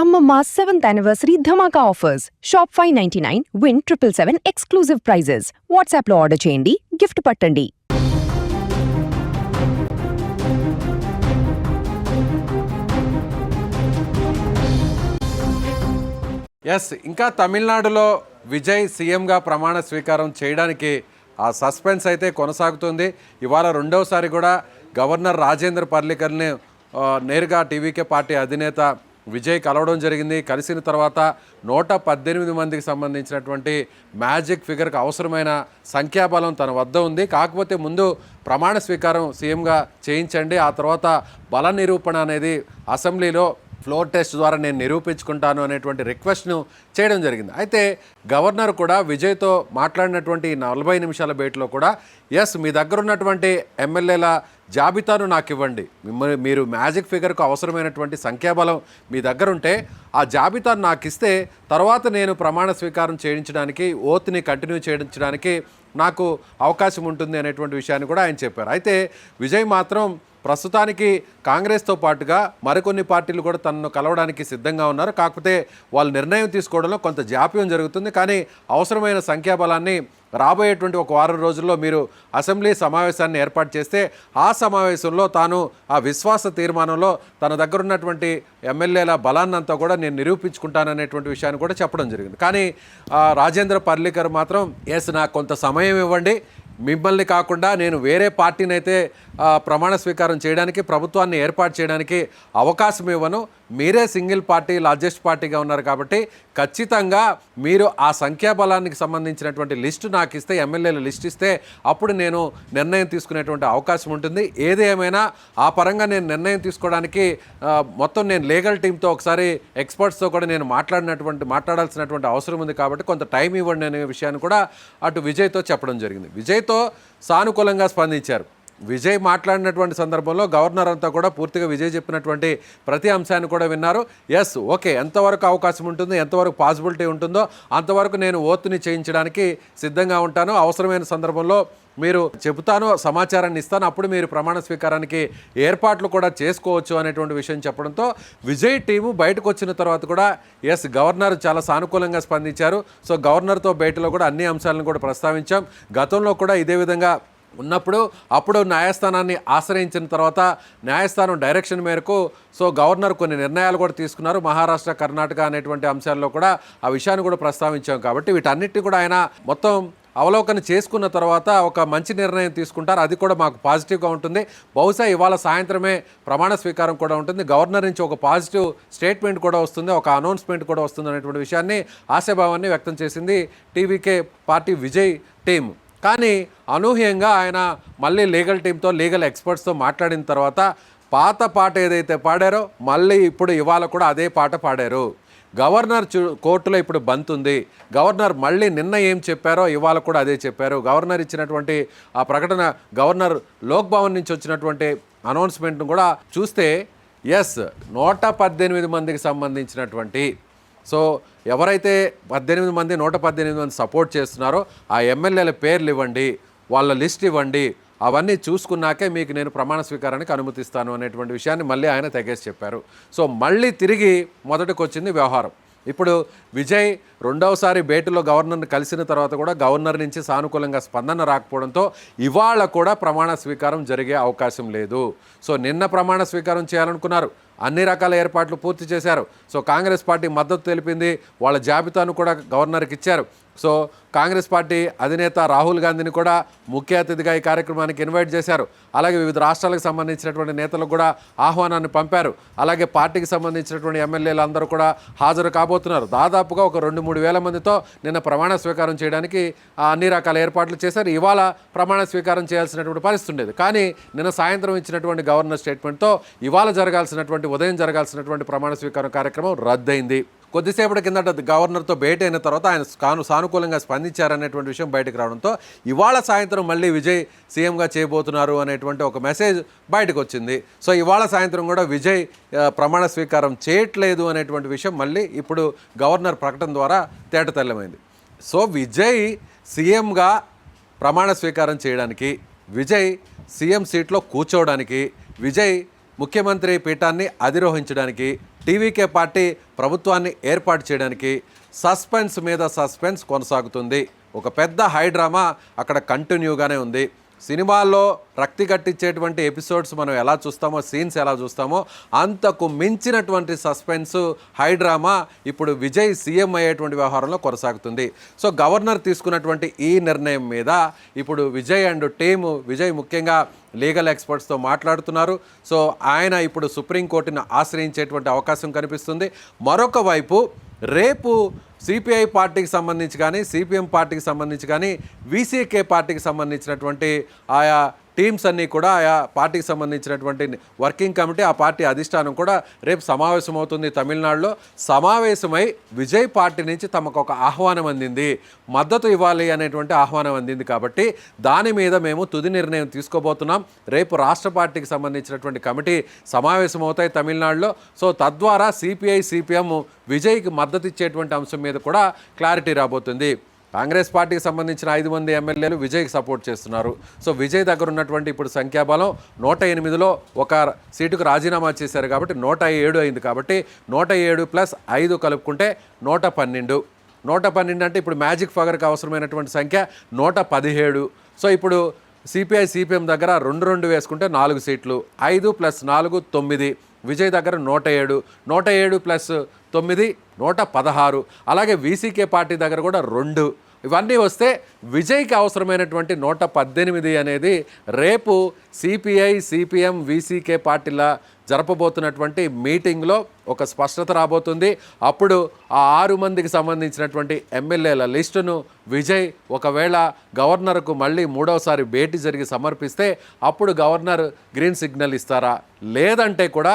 Amma 7th anniversary Dhamaka offers. Shop 599, win 777 exclusive prizes. WhatsApp లో order చేయండి, gift పట్టండి. ఇంకా తమిళనాడులో విజయ్ సీఎంగా ప్రమాణ స్వీకారం చేయడానికి ఆ సస్పెన్స్ అయితే కొనసాగుతుంది. ఇవాళ రెండవసారి కూడా గవర్నర్ రాజేంద్ర పర్లికర్ని నేరుగా టీవీకే పార్టీ అధినేత విజయ్ కలవడం జరిగింది. కలిసిన తర్వాత 118 మందికి సంబంధించినటువంటి మ్యాజిక్ ఫిగర్కి అవసరమైన సంఖ్యాబలం తన వద్ద ఉంది. కాకపోతే ముందు ప్రమాణ స్వీకారం సీఎంగా చేయించండి, ఆ తర్వాత బల నిరూపణ అనేది అసెంబ్లీలో ఫ్లోర్ టెస్ట్ ద్వారా నేను నిరూపించుకుంటాను అనేటువంటి రిక్వెస్ట్ను చేయడం జరిగింది. అయితే గవర్నర్ కూడా విజయ్తో మాట్లాడినటువంటి 40 నిమిషాల భేటీలో కూడా మీ దగ్గర ఉన్నటువంటి ఎమ్మెల్యేల జాబితాను నాకు ఇవ్వండి, మీరు మ్యాజిక్ ఫిగర్కు అవసరమైనటువంటి సంఖ్యాబలం మీ దగ్గర ఉంటే ఆ జాబితాను నాకు ఇస్తే తర్వాత నేను ప్రమాణ స్వీకారం చేయించడానికి ఓత్ని కంటిన్యూ చేయించడానికి నాకు అవకాశం ఉంటుంది అనేటువంటి విషయాన్ని కూడా ఆయన చెప్పారు. అయితే విజయ్ మాత్రం ప్రస్తుతానికి కాంగ్రెస్తో పాటుగా మరికొన్ని పార్టీలు కూడా తనను కలవడానికి సిద్ధంగా ఉన్నారు. కాకపోతే వాళ్ళు నిర్ణయం తీసుకోవడంలో కొంత జాప్యం జరుగుతుంది. కానీ అవసరమైన సంఖ్యాబలాన్ని రాబోయేటువంటి ఒక వారం రోజుల్లో మీరు అసెంబ్లీ సమావేశాన్ని ఏర్పాటు చేస్తే ఆ సమావేశంలో తాను ఆ విశ్వాస తీర్మానంలో తన దగ్గర ఉన్నటువంటి ఎమ్మెల్యేల బలాన్నంతా కూడా నేను నిరూపించుకుంటాననేటువంటి విషయాన్ని కూడా చెప్పడం జరిగింది. కానీ రాజేంద్ర పర్లికర్ మాత్రం నాకు కొంత సమయం ఇవ్వండి, మిమ్మల్ని కాకుండా నేను వేరే పార్టీని అయితే ప్రమాణ స్వీకారం చేయడానికి, ప్రభుత్వాన్ని ఏర్పాటు చేయడానికి అవకాశం ఇవ్వను, మీరే సింగిల్ పార్టీ లార్జెస్ట్ పార్టీగా ఉన్నారు కాబట్టి ఖచ్చితంగా మీరు ఆ సంఖ్యాబలానికి సంబంధించినటువంటి లిస్టు నాకు ఇస్తే, ఎమ్మెల్యేల లిస్ట్ ఇస్తే అప్పుడు నేను నిర్ణయం తీసుకునేటువంటి అవకాశం ఉంటుంది. ఏది ఏమైనా ఆ పరంగా నేను నిర్ణయం తీసుకోవడానికి మొత్తం నేను లీగల్ టీంతో ఒకసారి ఎక్స్పర్ట్స్తో కూడా నేను మాట్లాడాల్సినటువంటి అవసరం ఉంది కాబట్టి కొంత టైం ఇవ్వండి అనే విషయాన్ని కూడా అటు విజయ్తో చెప్పడం జరిగింది. విజయ్తో సానుకూలంగా స్పందించారు. విజయ్ మాట్లాడినటువంటి సందర్భంలో గవర్నర్ అంతా కూడా పూర్తిగా విజయ్ చెప్పినటువంటి ప్రతి అంశాన్ని కూడా విన్నారు. ఓకే, ఎంతవరకు అవకాశం ఉంటుంది, ఎంతవరకు పాసిబిలిటీ ఉంటుందో అంతవరకు నేను ఓత్ని చేయించడానికి సిద్ధంగా ఉంటాను, అవసరమైన సందర్భంలో మీరు చెబుతాను, సమాచారాన్ని ఇస్తాను, అప్పుడు మీరు ప్రమాణ స్వీకారానికి ఏర్పాట్లు కూడా చేసుకోవచ్చు అనేటువంటి విషయం చెప్పడంతో విజయ్ టీము బయటకు వచ్చిన తర్వాత కూడా గవర్నర్ చాలా సానుకూలంగా స్పందించారు. సో గవర్నర్తో భేటీలో కూడా అన్ని అంశాలను కూడా ప్రస్తావించాం. గతంలో కూడా ఇదే విధంగా అప్పుడు న్యాయస్థానాన్ని ఆశ్రయించిన తర్వాత న్యాయస్థానం డైరెక్షన్ మేరకు గవర్నర్ కొన్ని నిర్ణయాలు కూడా తీసుకున్నారు. మహారాష్ట్ర, కర్ణాటక అనేటువంటి అంశాల్లో కూడా ఆ విషయాన్ని కూడా ప్రస్తావించాం. కాబట్టి వీటన్నిటిని కూడా ఆయన మొత్తం అవలోకన చేసుకున్న తర్వాత ఒక మంచి నిర్ణయం తీసుకుంటారు. అది కూడా మాకు పాజిటివ్గా ఉంటుంది. బహుశా ఇవాళ సాయంత్రమే ప్రమాణ స్వీకారం కూడా ఉంటుంది. గవర్నర్ నుంచి ఒక పాజిటివ్ స్టేట్మెంట్ కూడా వస్తుంది, ఒక అనౌన్స్మెంట్ కూడా వస్తుంది అనేటువంటి విషయాన్ని, ఆశాభావాన్ని వ్యక్తం చేసింది టీవీకే పార్టీ విజయ్ టీం. కానీ అనూహ్యంగా ఆయన మళ్ళీ లీగల్ టీంతో, లీగల్ ఎక్స్పర్ట్స్తో మాట్లాడిన తర్వాత పాత పాట ఏదైతే పాడారో మళ్ళీ ఇప్పుడు ఇవాళ కూడా అదే పాట పాడారు. గవర్నర్ కోర్టులో ఇప్పుడు బంత్ ఉంది. గవర్నర్ మళ్ళీ నిన్న ఏం చెప్పారో ఇవాళ కూడా అదే చెప్పారు. గవర్నర్ ఇచ్చినటువంటి ఆ ప్రకటన, గవర్నర్ లోక్ భవన్ నుంచి వచ్చినటువంటి అనౌన్స్మెంట్ను కూడా చూస్తే 118 మందికి సంబంధించినటువంటి ఎవరైతే 118 మంది సపోర్ట్ చేస్తున్నారో ఆ ఎమ్మెల్యేల పేర్లు ఇవ్వండి, వాళ్ళ లిస్ట్ ఇవ్వండి, అవన్నీ చూసుకున్నాకే మీకు నేను ప్రమాణ స్వీకారానికి అనుమతిస్తాను అనేటువంటి విషయాన్ని మళ్ళీ ఆయన తెగేసి చెప్పారు. మళ్ళీ తిరిగి మొదటికి వచ్చింది వ్యవహారం. ఇప్పుడు విజయ్ రెండవసారి భేటీలో గవర్నర్ని కలిసిన తర్వాత కూడా గవర్నర్ నుంచి సానుకూలంగా స్పందన రాకపోవడంతో ఇవాళ కూడా ప్రమాణ స్వీకారం జరిగే అవకాశం లేదు. నిన్న ప్రమాణ స్వీకారం చేయాలనుకున్నారు, అన్ని రకాల ఏర్పాట్లు పూర్తి చేశారు. కాంగ్రెస్ పార్టీ మద్దతు తెలిపింది, వాళ్ళ జాబితాను కూడా గవర్నర్కి ఇచ్చారు. కాంగ్రెస్ పార్టీ అధినేత రాహుల్ గాంధీని కూడా ముఖ్య అతిథిగా ఈ కార్యక్రమానికి ఇన్వైట్ చేశారు. అలాగే వివిధ రాష్ట్రాలకు సంబంధించినటువంటి నేతలకు కూడా ఆహ్వానాన్ని పంపారు. అలాగే పార్టీకి సంబంధించినటువంటి ఎమ్మెల్యేలు అందరూ కూడా హాజరు కాబోతున్నారు. దాదాపుగా ఒక 2-3 వేల మందితో నిన్న ప్రమాణ స్వీకారం చేయడానికి అన్ని రకాల ఏర్పాట్లు చేశారు. ఇవాళ ప్రమాణ స్వీకారం చేయాల్సినటువంటి పరిస్థితి ఉండేది. కానీ నిన్న సాయంత్రం ఇచ్చినటువంటి గవర్నర్ స్టేట్మెంట్తో ఇవాళ ఉదయం జరగాల్సినటువంటి ప్రమాణ స్వీకారం కార్యక్రమం రద్దయింది. కొద్దిసేపటి కిందట గవర్నర్తో భేటీ అయిన తర్వాత ఆయన సానుకూలంగా స్పందించారనేటువంటి విషయం బయటకు రావడంతో ఇవాళ సాయంత్రం మళ్ళీ విజయ్ సీఎంగా చేయబోతున్నారు అనేటువంటి ఒక మెసేజ్ బయటకు వచ్చింది. ఇవాళ సాయంత్రం కూడా విజయ్ ప్రమాణ స్వీకారం చేయట్లేదు అనేటువంటి విషయం మళ్ళీ ఇప్పుడు గవర్నర్ ప్రకటన ద్వారా తేటతెల్లమైంది. విజయ్ సీఎంగా ప్రమాణ స్వీకారం చేయడానికి, విజయ్ సీఎం సీట్లో కూర్చోవడానికి, విజయ్ ముఖ్యమంత్రి పీఠాన్ని అధిరోహించడానికి టీవీకే పార్టీ ప్రభుత్వాన్ని ఏర్పాటు చేయడానికి సస్పెన్స్ మీద సస్పెన్స్ కొనసాగుతుంది. ఒక పెద్ద హైడ్రామా అక్కడ కంటిన్యూగానే ఉంది. సినిమాల్లో రక్తి కట్టించేటువంటి ఎపిసోడ్స్ మనం ఎలా చూస్తామో, సీన్స్ ఎలా చూస్తామో అంతకు మించినటువంటి సస్పెన్స్ హైడ్రామా ఇప్పుడు విజయ్ సీఎం అయ్యేటువంటి వ్యవహారంలో కొనసాగుతుంది. సో గవర్నర్ తీసుకున్నటువంటి ఈ నిర్ణయం మీద ఇప్పుడు విజయ్ అండ్ టీము, విజయ్ ముఖ్యంగా లీగల్ ఎక్స్పర్ట్స్తో మాట్లాడుతున్నారు. సో ఆయన ఇప్పుడు సుప్రీంకోర్టును ఆశ్రయించేటువంటి అవకాశం కనిపిస్తుంది. మరొక వైపు రేపు సిపిఐ పార్టీకి సంబంధించి కానీ, సిపిఎం పార్టీకి సంబంధించి కానీ, వీసీకే పార్టీకి సంబంధించినటువంటి ఆయా టీమ్స్ అన్నీ కూడా, ఆయా పార్టీకి సంబంధించినటువంటి వర్కింగ్ కమిటీ, ఆ పార్టీ అధిష్టానం కూడా రేపు సమావేశం అవుతుంది తమిళనాడులో. సమావేశమై విజయ్ పార్టీ నుంచి తమకు ఒక ఆహ్వానం అందింది, మద్దతు ఇవ్వాలి అనేటువంటి ఆహ్వానం అందింది. కాబట్టి దాని మీద మేము తుది నిర్ణయం తీసుకోబోతున్నాం. రేపు రాష్ట్ర పార్టీకి సంబంధించినటువంటి కమిటీ సమావేశం అవుతాయి తమిళనాడులో. సో తద్వారా సిపిఐ, సిపిఎం విజయ్కి మద్దతు ఇచ్చేటువంటి అంశం మీద కూడా క్లారిటీ రాబోతుంది. కాంగ్రెస్ పార్టీకి సంబంధించిన 5 మంది ఎమ్మెల్యేలు విజయ్కి సపోర్ట్ చేస్తున్నారు. సో విజయ్ దగ్గర ఉన్నటువంటి ఇప్పుడు సంఖ్యాబలం 108లో ఒక సీటుకు రాజీనామా చేశారు కాబట్టి 107 అయింది. కాబట్టి 107 + 5 కలుపుకుంటే 112. 112 అంటే ఇప్పుడు మ్యాజిక్ ఫగర్కి అవసరమైనటువంటి సంఖ్య 117. సో ఇప్పుడు సిపిఐ, సిపిఎం దగ్గర 2 వేసుకుంటే 4 సీట్లు, 5 + 4 9. విజయ్ దగ్గర 107, 107 + 9 116. అలాగే వీసీకే పార్టీ దగ్గర కూడా 2. ఇవన్నీ వస్తే విజయ్కి అవసరమైనటువంటి 118 అనేది రేపు సిపిఐ, సిపిఎం, వీసీకే పార్టీల జరపబోతున్నటువంటి మీటింగ్లో ఒక స్పష్టత రాబోతుంది. అప్పుడు ఆ 6 మందికి సంబంధించినటువంటి ఎమ్మెల్యేల లిస్టును విజయ్ ఒకవేళ గవర్నర్కు మళ్ళీ 3వసారి భేటీ జరిగి సమర్పిస్తే అప్పుడు గవర్నర్ గ్రీన్ సిగ్నల్ ఇస్తారా, లేదంటే కూడా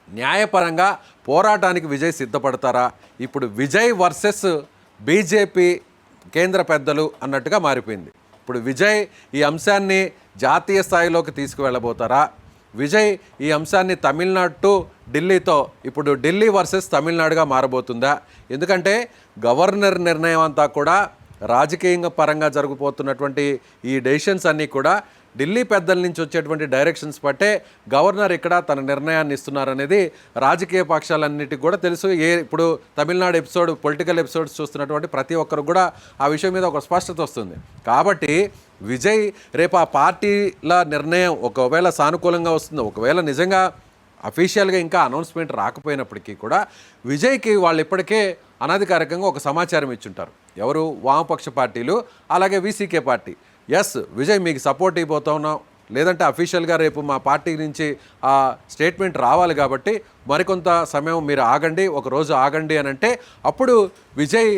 న్యాయపరంగా పోరాటానికి విజయ్ సిద్ధపడతారా? ఇప్పుడు విజయ్ వర్సెస్ బీజేపీ కేంద్ర పెద్దలు అన్నట్టుగా మారిపోయింది. ఇప్పుడు విజయ్ ఈ అంశాన్ని జాతీయ స్థాయిలోకి తీసుకువెళ్ళబోతారా? విజయ్ ఈ అంశాన్ని తమిళనాడు టు ఢిల్లీతో, ఇప్పుడు ఢిల్లీ వర్సెస్ తమిళనాడుగా మారబోతుందా? ఎందుకంటే గవర్నర్ నిర్ణయం అంతా కూడా రాజకీయంగా పరంగా జరగబోతున్నటువంటి ఈ డెసిషన్స్ అన్నీ కూడా ఢిల్లీ పెద్దల నుంచి వచ్చేటువంటి డైరెక్షన్స్ బట్టే గవర్నర్ ఇక్కడ తన నిర్ణయాన్ని ఇస్తున్నారనేది రాజకీయ పక్షాలన్నిటికీ కూడా తెలుసు. ఇప్పుడు తమిళనాడు పొలిటికల్ ఎపిసోడ్స్ చూస్తున్నటువంటి ప్రతి ఒక్కరు కూడా ఆ విషయం మీద ఒక స్పష్టత వస్తుంది. కాబట్టి విజయ్ రేపు ఆ పార్టీల నిర్ణయం ఒకవేళ సానుకూలంగా వస్తుంది, ఒకవేళ నిజంగా అఫీషియల్గా ఇంకా అనౌన్స్మెంట్ రాకపోయినప్పటికీ కూడా విజయ్కి వాళ్ళు ఇప్పటికే అనధికారికంగా ఒక సమాచారం ఇచ్చుంటారు. ఎవరు? వామపక్ష పార్టీలు, అలాగే వీసీకే పార్టీ. ఎస్, విజయ్ మీకు సపోర్ట్ ఇవ్వబోతా ఉన్నాం, లేదంటే అఫీషియల్గా రేపు మా పార్టీ నుంచి ఆ స్టేట్మెంట్ రావాలి కాబట్టి మరికొంత సమయం మీరు ఆగండి, ఒక రోజు ఆగండి అని అంటే అప్పుడు విజయ్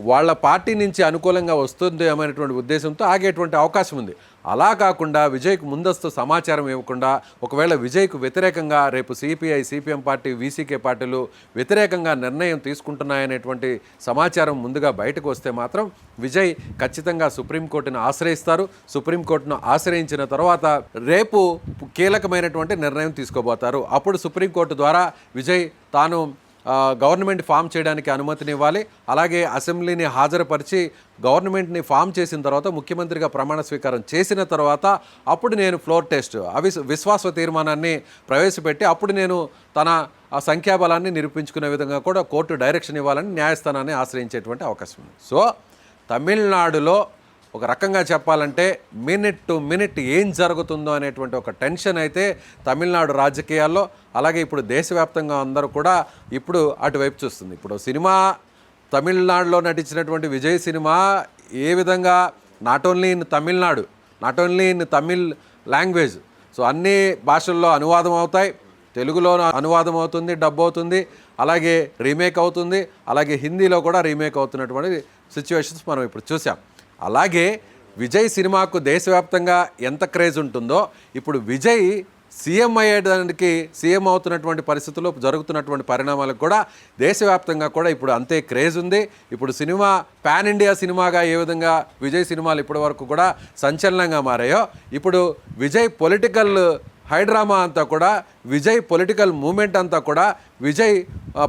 వాళ్ళ పార్టీ నుంచి అనుకూలంగా వస్తుంది అనేటువంటి ఉద్దేశంతో ఆగేటువంటి అవకాశం ఉంది. అలా కాకుండా విజయ్కు ముందస్తు సమాచారం ఇవ్వకుండా ఒకవేళ విజయ్కు వ్యతిరేకంగా రేపు సిపిఐ, సిపిఎం పార్టీ, వీసీకే పార్టీలు వ్యతిరేకంగా నిర్ణయం తీసుకుంటున్నాయనేటువంటి సమాచారం ముందుగా బయటకు వస్తే మాత్రం విజయ్ ఖచ్చితంగా సుప్రీంకోర్టును ఆశ్రయిస్తారు. సుప్రీంకోర్టును ఆశ్రయించిన తర్వాత రేపు కీలకమైనటువంటి నిర్ణయం తీసుకోబోతారు. అప్పుడు సుప్రీంకోర్టు ద్వారా విజయ్ తాను గవర్నమెంట్ ఫామ్ చేయడానికి అనుమతినివ్వాలి. అలాగే అసెంబ్లీని హాజరుపరిచి గవర్నమెంట్ని ఫామ్ చేసిన తర్వాత ముఖ్యమంత్రిగా ప్రమాణ స్వీకారం చేసిన తర్వాత అప్పుడు నేను ఫ్లోర్ టెస్ట్ విశ్వాస తీర్మానాన్ని ప్రవేశపెట్టి అప్పుడు నేను తన సంఖ్యాబలాన్ని నిరూపించుకునే విధంగా కూడా కోర్టు డైరెక్షన్ ఇవ్వాలని న్యాయస్థానాన్ని ఆశ్రయించేటువంటి అవకాశం ఉంది. సో తమిళనాడులో ఒక రకంగా చెప్పాలంటే మినిట్ టు మినిట్ ఏం జరుగుతుందో అనేటువంటి ఒక టెన్షన్ అయితే తమిళనాడు రాజకీయాల్లో, అలాగే ఇప్పుడు దేశవ్యాప్తంగా అందరూ కూడా ఇప్పుడు అటువైపు చూస్తుంది. ఇప్పుడు సినిమా తమిళనాడులో నటించినటువంటి విజయ్ సినిమా ఏ విధంగా not only in Tamil Nadu, not only in Tamil language, so అన్ని భాషల్లో అనువాదం అవుతాయి. తెలుగులో అనువాదం అవుతుంది, డబ్ అవుతుంది, అలాగే రీమేక్ అవుతుంది, అలాగే హిందీలో కూడా రీమేక్ అవుతున్నటువంటి సిచ్యువేషన్స్ మనం ఇప్పుడు చూసాం. అలాగే విజయ్ సినిమాకు దేశవ్యాప్తంగా ఎంత క్రేజ్ ఉంటుందో ఇప్పుడు విజయ్ సీఎం అయ్యేదానికి, సీఎం అవుతున్నటువంటి పరిస్థితుల్లో జరుగుతున్నటువంటి పరిణామాలకు కూడా దేశవ్యాప్తంగా కూడా ఇప్పుడు అంతే క్రేజ్ ఉంది. ఇప్పుడు సినిమా పాన్ ఇండియా సినిమాగా ఏ విధంగా విజయ్ సినిమాలు ఇప్పటి వరకు కూడా సంచలనంగా మారాయో, ఇప్పుడు విజయ్ పొలిటికల్ హైడ్రామా అంతా కూడా, విజయ్ పొలిటికల్ మూమెంట్ అంతా కూడా, విజయ్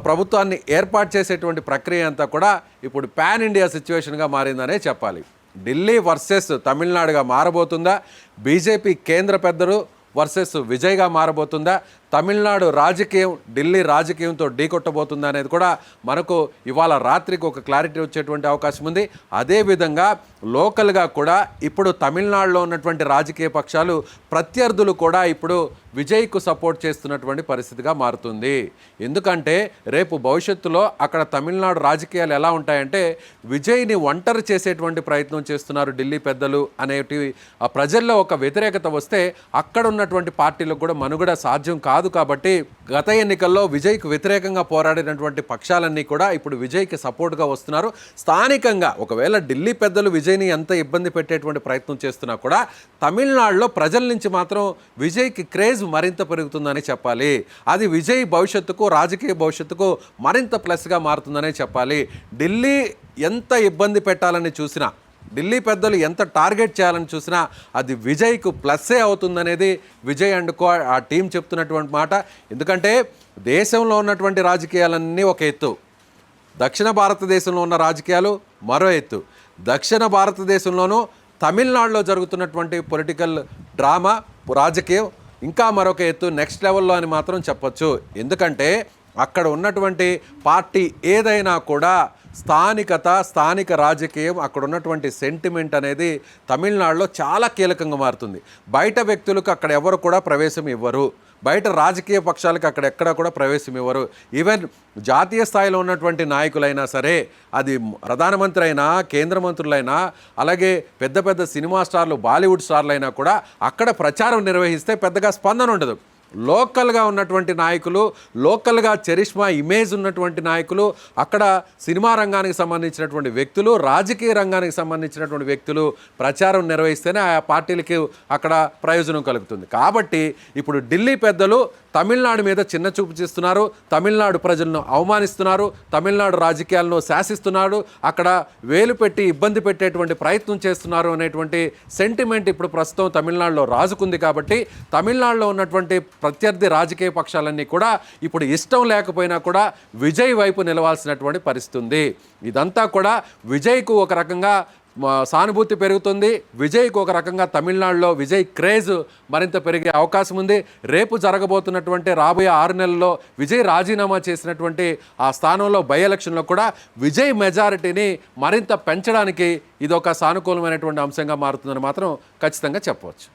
ప్రభుత్వాన్ని ఏర్పాటు చేసేటువంటి ప్రక్రియ అంతా కూడా ఇప్పుడు పాన్ ఇండియా సిచ్యువేషన్గా మారిందనే చెప్పాలి. ఢిల్లీ వర్సెస్ తమిళనాడుగా మారబోతుందా? బీజేపీ కేంద్ర పెద్దలు వర్సెస్ విజయ్గా మారబోతుందా? తమిళనాడు రాజకీయం ఢిల్లీ రాజకీయంతో ఢీకొట్టబోతుందా అనేది కూడా మనకు ఇవాళ రాత్రికి ఒక క్లారిటీ వచ్చేటువంటి అవకాశం ఉంది. అదేవిధంగా లోకల్గా కూడా ఇప్పుడు తమిళనాడులో ఉన్నటువంటి రాజకీయ పక్షాలు ప్రత్యర్థులు కూడా ఇప్పుడు విజయ్కు సపోర్ట్ చేస్తున్నటువంటి పరిస్థితిగా మారుతుంది. ఎందుకంటే రేపు భవిష్యత్తులో అక్కడ తమిళనాడు రాజకీయాలు ఎలా ఉంటాయంటే విజయ్ని ఒంటరి చేసేటువంటి ప్రయత్నం చేస్తున్నారు ఢిల్లీ పెద్దలు అనేటివి ఆ ప్రజల్లో ఒక వ్యతిరేకత వస్తే అక్కడ ఉన్నటువంటి పార్టీలకు కూడా మనుగడ సాధ్యం కాదు. కాబట్టి గత ఎన్నికల్లో విజయ్కు వ్యతిరేకంగా పోరాడినటువంటి పక్షాలన్నీ కూడా ఇప్పుడు విజయ్కి సపోర్ట్గా వస్తున్నారు. స్థానికంగా ఒకవేళ ఢిల్లీ పెద్దలు విజయ్ని ఎంత ఇబ్బంది పెట్టేటువంటి ప్రయత్నం చేస్తున్నా కూడా తమిళనాడులో ప్రజల నుంచి మాత్రం విజయ్కి క్రేజ్ మరింత పెరుగుతుందని చెప్పాలి. అది విజయ్ భవిష్యత్తుకు రాజకీయ భవిష్యత్తుకు మరింత ప్లస్గా మారుతుందనే చెప్పాలి. ఢిల్లీ ఎంత ఇబ్బంది పెట్టాలని చూసినా ఢిల్లీ పెద్దలు ఎంత టార్గెట్ చేయాలని చూసినా అది విజయ్కు ప్లస్సే అవుతుందనేది విజయ్ అండ్ కో ఆ టీం చెప్తున్నటువంటి మాట. ఎందుకంటే దేశంలో ఉన్నటువంటి రాజకీయాలన్నీ ఒక ఎత్తు, దక్షిణ భారతదేశంలో ఉన్న రాజకీయాలు మరో ఎత్తు. దక్షిణ భారతదేశంలోనూ తమిళనాడులో జరుగుతున్నటువంటి పొలిటికల్ డ్రామా రాజకీయం ఇంకా మరొక ఎత్తు, నెక్స్ట్ లెవెల్లో అని మాత్రం చెప్పొచ్చు. ఎందుకంటే అక్కడ ఉన్నటువంటి పార్టీ ఏదైనా కూడా స్థానిక రాజకీయం అక్కడ ఉన్నటువంటి సెంటిమెంట్ అనేది తమిళనాడులో చాలా కీలకంగా మారుతుంది. బయట వ్యక్తులకు అక్కడ ఎవరు కూడా ప్రవేశం ఇవ్వరు, బయట రాజకీయ పక్షాలకు అక్కడ ఎక్కడ కూడా ప్రవేశం ఇవ్వరు. ఈవెన్ జాతీయ స్థాయిలో ఉన్నటువంటి నాయకులైనా సరే, అది ప్రధానమంత్రి అయినా కేంద్ర మంత్రులైనా అలాగే పెద్ద పెద్ద సినిమా స్టార్లు బాలీవుడ్ స్టార్లు అయినా కూడా అక్కడ ప్రచారం నిర్వహిస్తే పెద్దగా స్పందన ఉండదు. లోకల్గా ఉన్నటువంటి నాయకులు, లోకల్గా చరిష్మా ఇమేజ్ ఉన్నటువంటి నాయకులు, అక్కడ సినిమా రంగానికి సంబంధించినటువంటి వ్యక్తులు, రాజకీయ రంగానికి సంబంధించినటువంటి వ్యక్తులు ప్రచారం నిర్వహిస్తేనే ఆ పార్టీలకి అక్కడ ప్రయోజనం కలుగుతుంది. కాబట్టి ఇప్పుడు ఢిల్లీ పెద్దలు తమిళనాడు మీద చిన్న చూపు చేస్తున్నారు, తమిళనాడు ప్రజలను అవమానిస్తున్నారు, తమిళనాడు రాజకీయాలను శాసిస్తున్నారు, అక్కడ వేలు పెట్టి ఇబ్బంది పెట్టేటువంటి ప్రయత్నం చేస్తున్నారు అనేటువంటి సెంటిమెంట్ ఇప్పుడు ప్రస్తుతం తమిళనాడులో రాజుకుంది. కాబట్టి తమిళనాడులో ఉన్నటువంటి ప్రత్యర్థి రాజకీయ పక్షాలన్నీ కూడా ఇప్పుడు ఇష్టం లేకపోయినా కూడా విజయ్ వైపు నిలవాల్సినటువంటి పరిస్థితి ఉంది. ఇదంతా కూడా విజయ్కు ఒక రకంగా సానుభూతి పెరుగుతుంది. విజయ్కు ఒక రకంగా తమిళనాడులో విజయ్ క్రేజ్ మరింత పెరిగే అవకాశం ఉంది. రేపు జరగబోతున్నటువంటి రాబోయే 6 నెలల్లో విజయ్ రాజీనామా చేసినటువంటి ఆ స్థానంలో బై ఎలక్షన్లో కూడా విజయ్ మెజారిటీని మరింత పెంచడానికి ఇదొక సానుకూలమైనటువంటి అంశంగా మారుతుందని మాత్రం ఖచ్చితంగా చెప్పవచ్చు.